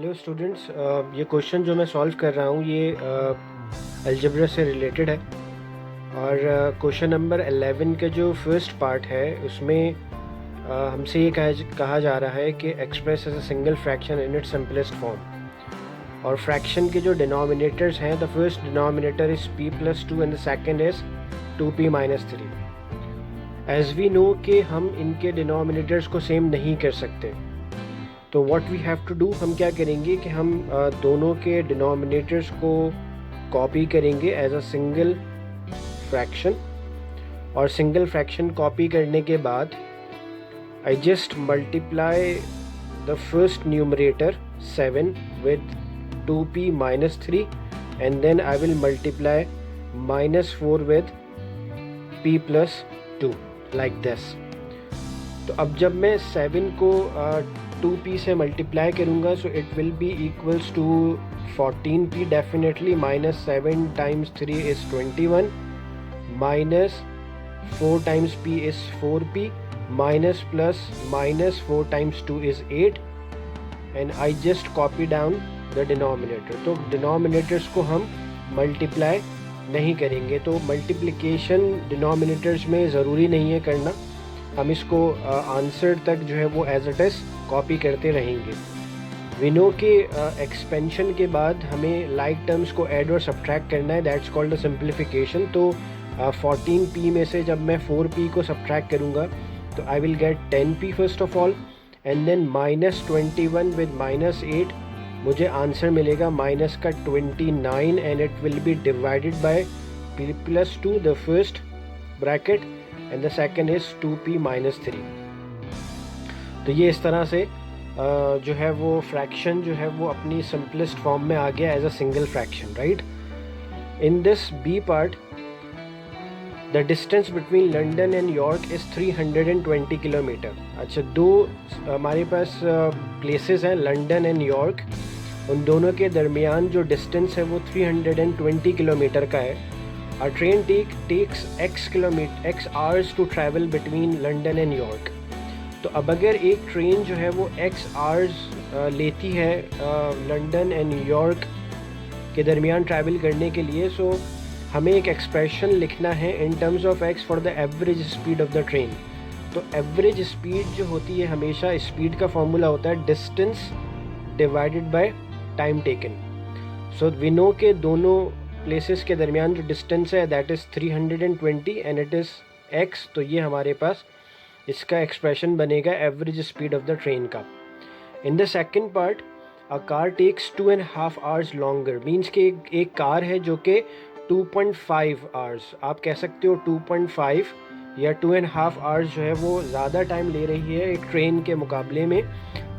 Hello students, ये question जो मैं सॉल्व कर रहा हूँ ये अलजेब्रा से रिलेटेड है। और क्वेश्चन नंबर 11 का जो फर्स्ट पार्ट है उसमें हमसे ये कहा जा रहा है कि express as a single fraction in its simplest form. और फ्रैक्शन के जो डिनोमिनेटर्स हैं, the first denominator is p+2 and the second is 2p-3। As we know कि हम इनके डिनोमिनेटर्स को सेम नहीं कर सकते, तो what we have to do, हम क्या करेंगे कि हम दोनों के डिनोमिनेटर्स को कॉपी करेंगे एज अ सिंगल फ्रैक्शन। और सिंगल फ्रैक्शन कॉपी करने के बाद I just multiply the first numerator 7 with 2p-3 and then I will multiply -4 with p+2 like this. तो अब जब मैं 7 को 2p से मल्टीप्लाई करूँगा, so it will be equals to 14p definitely. -7 × 3 is 21, -4 × p is 4p, -4 × 2 is 8 and I just copy down the denominator. तो denominators को हम मल्टीप्लाई नहीं करेंगे, तो मल्टीप्लिकेशन डिनोमिनेटर्स में ज़रूरी नहीं है करना, हम इसको आंसर तक जो है वो एज इट इज़ कॉपी करते रहेंगे। वी नो कि एक्सपेंशन के बाद हमें लाइक टर्म्स को ऐड और सब्ट्रैक्ट करना है, दैट्स कॉल्ड द सिंप्लीफिकेशन। तो 14p में से जब मैं 4p को सब्ट्रैक्ट करूँगा तो I will get 10p first of all, and then -21 with -8 मुझे आंसर मिलेगा -29 and it will be divided by p+2 the first bracket and the second is 2p-3। तो ये इस तरह से जो है वो फ्रैक्शन जो है वो अपनी सिंपलेस्ट फॉर्म में आ गया as a single fraction, right. In this B part, the distance between London and York is 320 kilometre. अच्छा, दो हमारे पास प्लेसेस हैं, लंदन एंड यॉर्क, उन दोनों के दरमियान जो डिस्टेंस है वो 320 किलोमीटर का है। A train takes x hours to travel between London and York। तो अब अगर एक ट्रेन जो है वो x hours लेती है लंदन एंड न्यूयॉर्क के दरमियान ट्रैवल करने के लिए, सो हमें एक एक्सप्रेशन लिखना है in terms of x for the average speed of the train. तो एवरेज स्पीड जो होती है, हमेशा स्पीड का फॉर्मूला होता है distance divided by time taken. So we know के दोनों प्लेसेस के दरमियान जो डिस्टेंस है that is 320 and it is x। तो ये हमारे पास इसका एक्सप्रेशन बनेगा average speed of the train का। In the second part, a car takes 2.5 hours longer, means कि एक कार है जो कि 2.5 hours, आप कह सकते हो 2.5 या 2.5 hours जो है वो ज़्यादा टाइम ले रही है एक ट्रेन के मुकाबले में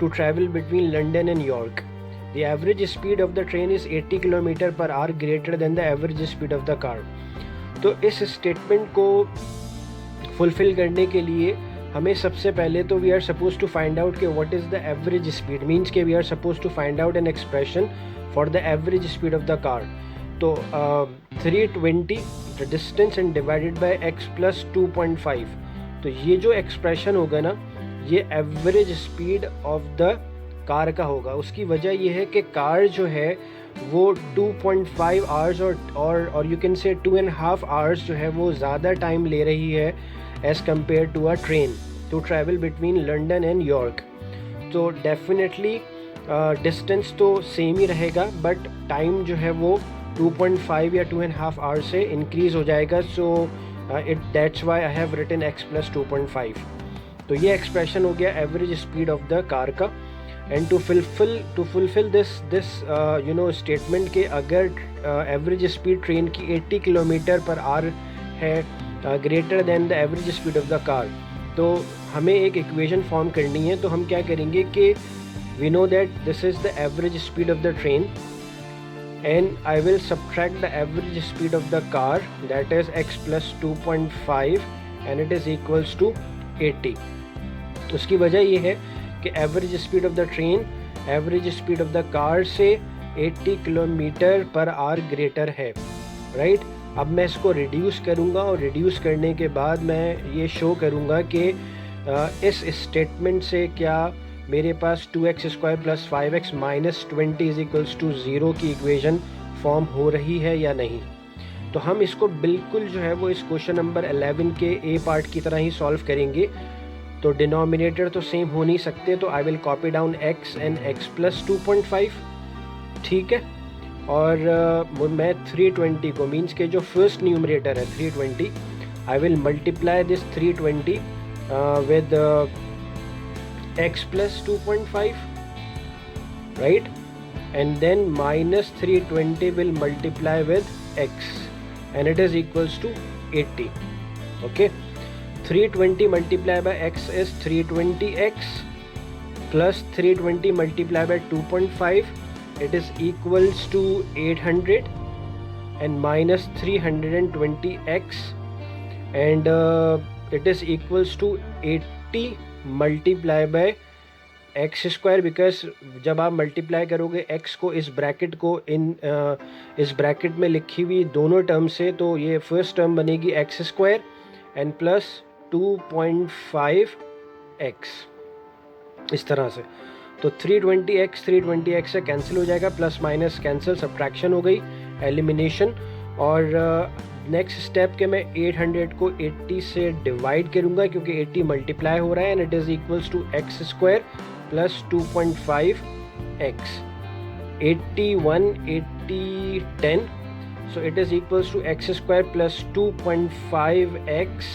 to travel between London and York. The average speed of the train is 80 km/h greater than the average speed of the car। तो इस स्टेटमेंट को फुलफिल करने के लिए हमें सबसे पहले तो we are suppose to find out कि what is the average speed, means के we are suppose to find out an expression for the average speed of the car. तो 320 the distance and divided by x + 2.5। तो ये जो expression होगा ना, ये average speed of the car का होगा। उसकी वजह यह है कि कार जो है वो 2.5 hours और यू कैन से 2.5 hours जो है वो ज़्यादा टाइम ले रही है as compared to a train to travel between London and York. तो डेफिनेटली डिस्टेंस तो सेम ही रहेगा, बट टाइम जो है वो 2.5 या 2.5 hours से इंक्रीज़ हो जाएगा। So that's why I have written x + 2.5। तो ये एक्सप्रेशन हो गया average speed of the car का। And to fulfil this statement के अगर एवरेज स्पीड ट्रेन की 80 km/h है greater than the average speed of the car, तो हमें एक इक्वेशन फॉर्म करनी है। तो हम क्या करेंगे कि we know that this is the average speed of the train and I will subtract the average speed of the car, that is x + 2.5 and it is equals to 80। उसकी वजह ये है कि average speed of the train average speed of the car से 80 km/h greater है, right. अब मैं इसको रिड्यूस करूँगा और रिड्यूस करने के बाद मैं ये शो करूँगा कि इस स्टेटमेंट से क्या मेरे पास 2x² + 5x - 20 = 0 की इक्वेशन फॉर्म हो रही है या नहीं। तो हम इसको बिल्कुल जो है वो इस क्वेश्चन नंबर 11 के ए पार्ट की तरह ही सॉल्व करेंगे। तो डिनोमिनेटर तो सेम हो नहीं सकते, तो I will copy down x and x + 2.5, ठीक है। और मैं 320 को मीन्स के जो फर्स्ट न्यूमरेटर है 320, आई will multiply this 320 with x + 2.5, right, and then -320 will multiply with x and it is equals to 80. Okay, 320 multiplied by x is 320x plus 320 multiplied by 2.5, it is equals to 800, and minus 320x, and it is equals to 80 multiply by x square, because जब आप multiply करोगे x को इस bracket को इस bracket में लिखी हुई दोनों टर्म से, तो ये फर्स्ट टर्म बनेगी x² एंड प्लस 2.5x इस तरह से। तो 320x से कैंसिल हो जाएगा, प्लस माइनस कैंसिल, सब्ट्रैक्शन हो गई, एलिमिनेशन। और नेक्स्ट स्टेप के मैं 800 को 80 से डिवाइड करूंगा क्योंकि 80 मल्टीप्लाई हो रहा है, and it is equals to x² plus 2.5x, 81 80 10, so it is equals to x² plus 2.5x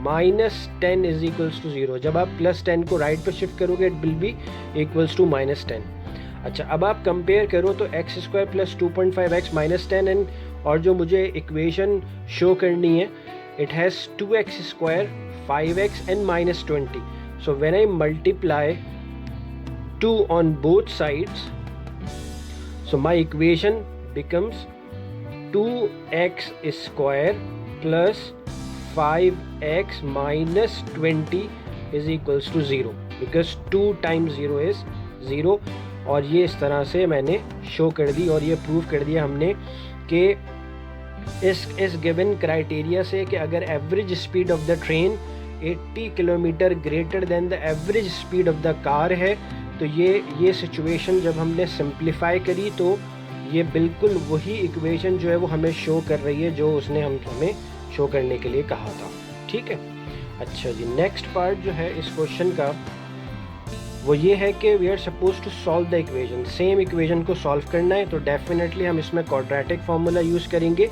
minus 10 is equals to 0। जब आप प्लस 10 को राइट पे शिफ्ट करोगे it will be equals to -10। अच्छा, अब आप कंपेयर करो तो x² plus 2.5x minus 10 and और जो मुझे इक्वेशन शो करनी है it has 2x², 5x and -20। So when I multiply 2 on both sides, so my equation becomes 2x² plus 5x minus 20 is equals to 0 because 2 times 0 is 0। और ये इस तरह से मैंने शो कर दी और ये प्रूव कर दिया हमने कि इस गिवन क्राइटेरिया से कि अगर average speed of the train 80 kilometre greater than the average speed of the car है, तो ये सिचुएशन जब हमने सिंप्लीफाई करी तो ये बिल्कुल वही इक्वेशन जो है वो हमें शो कर रही है जो उसने हमें शो करने के लिए कहा था। ठीक है, अच्छा जी, नेक्स्ट पार्ट जो है इस क्वेश्चन का वो ये है कि we are suppose to solve the equation. Same equation को सॉल्व करना है तो डेफिनेटली हम इसमें क्वाड्रेटिक फार्मूला यूज़ करेंगे।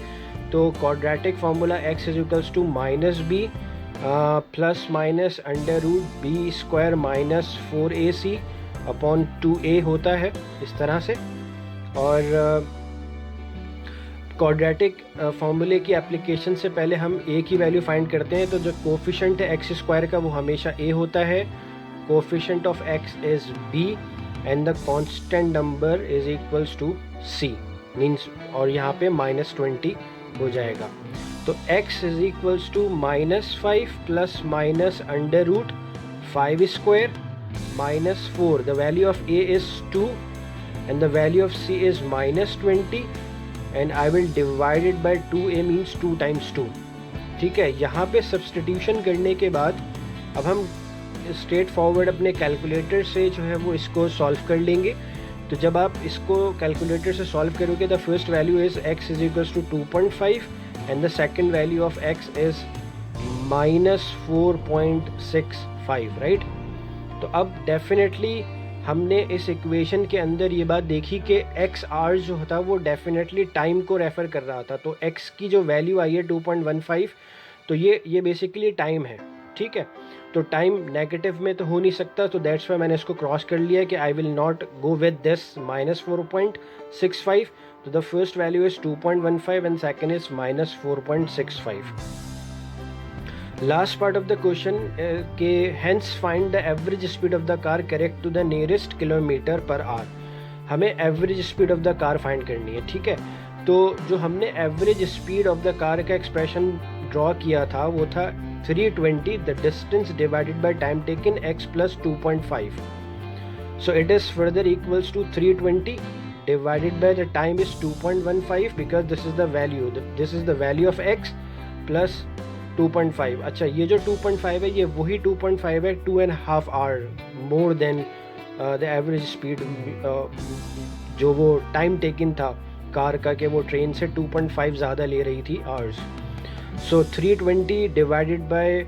तो quadratic formula x is equals to -b plus minus √b² minus 4ac upon 2a होता है इस तरह से। और क्वाड्रेटिक फार्मूले की एप्लीकेशन से पहले हम a की वैल्यू फाइंड करते हैं। तो जो कोफिशेंट है x² का वो हमेशा a होता है, coefficient of x is b and the constant number is equals to c means, और यहाँ पे -20 हो जाएगा। तो x is equals to -5 plus minus √5² minus 4, the value of a is 2 and the value of c is -20 and I will divide it by 2a means 2 times 2। ठीक है, यहाँ पे सब्स्टिट्यूशन करने के बाद अब हम स्ट्रेट फॉरवर्ड अपने कैलकुलेटर से जो है वो इसको सॉल्व कर लेंगे। तो जब आप इसको कैलकुलेटर से सॉल्व करोगे the first value is x is equals to 2.5 and the second value of x is -4.65, right. तो अब डेफिनेटली हमने इस इक्वेशन के अंदर ये बात देखी कि एक्स आर जो था वो डेफिनेटली टाइम को रेफ़र कर रहा था। तो x की जो वैल्यू आई है 2.15, तो ये बेसिकली टाइम है। ठीक है, तो टाइम नेगेटिव में तो हो नहीं सकता, तो दैट्स वाई मैंने इसको क्रॉस कर लिया कि I will not go with this -4.65। तो the first value is 2.15 and second is -4.65। Last part of the question के hence find the average speed of the car correct to the nearest kilometre per hour. हमें average speed of the car find करनी है। ठीक है, तो जो हमने average speed of the car का एक्सप्रेशन ड्रॉ किया था वो था 320 the distance divided by time taken x plus 2.5। So it is further equals to 320 divided by the time is 2.15 because this is the value of x plus 2.5। अच्छा, ये जो 2.5 है ये वही 2.5 है, 2.5 hour more than the average speed जो वो time taken था कार का कि वो ट्रेन से 2.5 ज़्यादा ले रही थी hours. So 320 divided bye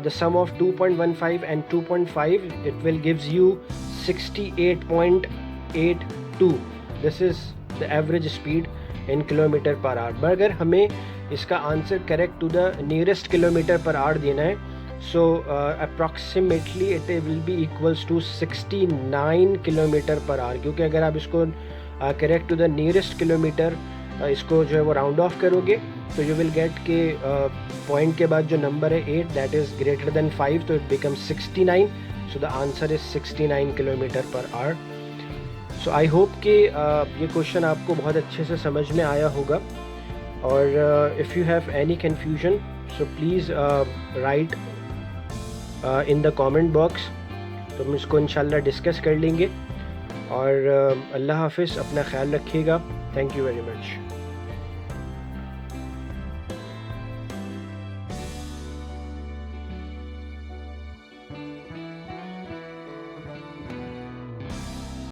the sum of 2.15 and 2.5, it will gives you 68.82. This is the average speed in kilometer per hour. but अगर हमें इसका answer correct to the nearest kilometre per hour देना है, so approximately it will be equals to 69 kilometre per hour, क्योंकि अगर आप इसको correct to the nearest kilometre इसको जो है वो राउंड ऑफ करोगे तो यू विल गेट के पॉइंट के बाद जो नंबर है 8 दैट इज़ ग्रेटर देन 5, तो it become 69. So the answer is 69 kilometre per our. So I hope कि ये क्वेश्चन आपको बहुत अच्छे से समझ में आया होगा. और if you have any confusion so please write in the comment box, तो हम इसको इंशाल्लाह डिस्कस कर लेंगे. और अल्लाह हाफिज़, अपना ख्याल रखिएगा. Thank you very much.